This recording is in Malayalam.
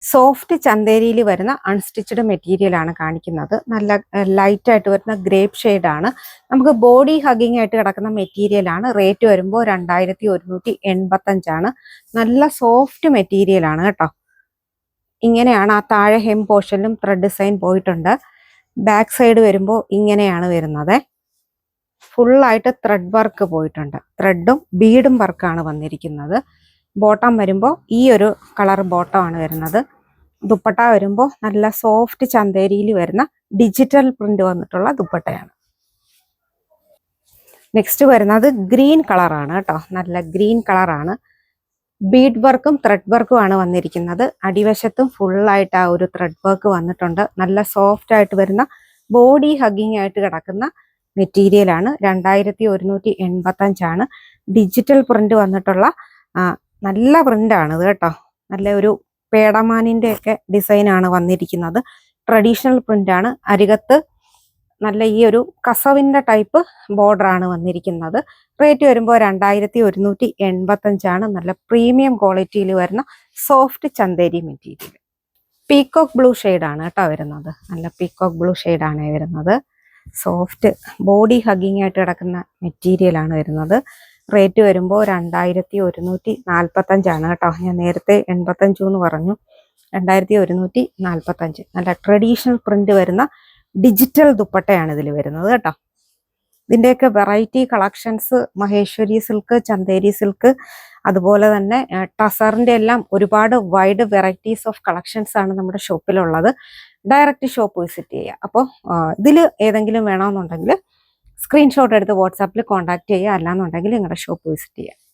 സോഫ്റ്റ് ചന്തേരിയിൽ വരുന്ന അൺസ്റ്റിച്ചഡ് മെറ്റീരിയൽ ആണ് കാണിക്കുന്നത്. നല്ല ലൈറ്റ് ആയിട്ട് വരുന്ന ഗ്രേപ്പ് ഷെയ്ഡ് ആണ്. നമുക്ക് ബോഡി ഹഗിങ് ആയിട്ട് കിടക്കുന്ന മെറ്റീരിയൽ ആണ്. റേറ്റ് വരുമ്പോൾ 2185 ആണ്. നല്ല സോഫ്റ്റ് മെറ്റീരിയൽ ആണ് കേട്ടോ. ഇങ്ങനെയാണ് ആ താഴെ ഹെം പോർഷനിലും ത്രെഡ് ഡിസൈൻ പോയിട്ടുണ്ട്. ബാക്ക് സൈഡ് വരുമ്പോൾ ഇങ്ങനെയാണ് വരുന്നത്. ഫുള്ളായിട്ട് ത്രെഡ് വർക്ക് പോയിട്ടുണ്ട്. ത്രെഡും ബീഡും വർക്കാണ് വന്നിരിക്കുന്നത്. ബോട്ടം വരുമ്പോൾ ഈ ഒരു കളർ ബോട്ടം ആണ് വരുന്നത്. ദുപ്പട്ട വരുമ്പോൾ നല്ല സോഫ്റ്റ് ചന്തേരിയിൽ വരുന്ന ഡിജിറ്റൽ പ്രിന്റ് വന്നിട്ടുള്ള ദുപ്പട്ടയാണ്. നെക്സ്റ്റ് വരുന്നത് ഗ്രീൻ കളറാണ് കേട്ടോ. നല്ല ഗ്രീൻ കളറാണ്. ബീഡ് വർക്കും ത്രെഡ് വർക്കും ആണ് വന്നിരിക്കുന്നത്. അടിവശത്തും ഫുള്ളായിട്ട് ആ ഒരു ത്രെഡ് വർക്ക് വന്നിട്ടുണ്ട്. നല്ല സോഫ്റ്റ് ആയിട്ട് വരുന്ന ബോഡി ഹഗിങ് ആയിട്ട് കിടക്കുന്ന മെറ്റീരിയൽ ആണ്. 2185 ആണ്. ഡിജിറ്റൽ പ്രിന്റ് വന്നിട്ടുള്ള നല്ല പ്രിന്റ് ആണ് ഇത് കേട്ടോ. നല്ല ഒരു പേടമാനിന്റെ ഒക്കെ ഡിസൈൻ ആണ് വന്നിരിക്കുന്നത്. ട്രഡീഷണൽ പ്രിന്റ് ആണ്. അരികത്ത് നല്ല ഈ ഒരു കസവിന്റെ ടൈപ്പ് ബോർഡർ ആണ് വന്നിരിക്കുന്നത്. റേറ്റ് വരുമ്പോൾ 2185 ആണ്. നല്ല പ്രീമിയം ക്വാളിറ്റിയിൽ വരുന്ന soft Chanderi material. Peacock blue ആണ് കേട്ടോ വരുന്നത്. നല്ല പീകോക്ക് ബ്ലൂ ആണ് വരുന്നത്. സോഫ്റ്റ് ബോഡി ഹഗിങ് ആയിട്ട് കിടക്കുന്ന മെറ്റീരിയൽ ആണ് വരുന്നത്. റേറ്റ് വരുമ്പോൾ 2145 ആണ് കേട്ടോ. ഞാൻ നേരത്തെ 85 എന്ന് പറഞ്ഞു. 2145. നല്ല ട്രഡീഷണൽ പ്രിന്റ് വരുന്ന ഡിജിറ്റൽ ദുപ്പട്ടയാണ് ഇതിൽ വരുന്നത് കേട്ടോ. ഇതിൻ്റെയൊക്കെ variety collections Maheshwari silk, Chanderi silk, അതുപോലെ തന്നെ ടസറിന്റെ എല്ലാം ഒരുപാട് വൈഡ് വെറൈറ്റീസ് ഓഫ് കളക്ഷൻസ് ആണ് നമ്മുടെ ഷോപ്പിലുള്ളത്. ഡയറക്റ്റ് ഷോപ്പ് വിസിറ്റ് ചെയ്യുക. അപ്പോൾ ഇതിൽ ഏതെങ്കിലും വേണമെന്നുണ്ടെങ്കിൽ സ്ക്രീൻഷോട്ട് എടുത്ത് വാട്സാപ്പിൽ കോൺടാക്ട് ചെയ്യുക. അല്ലാന്നുണ്ടെങ്കിൽ നിങ്ങളുടെ ഷോപ്പ് വിസിറ്റ് ചെയ്യുക.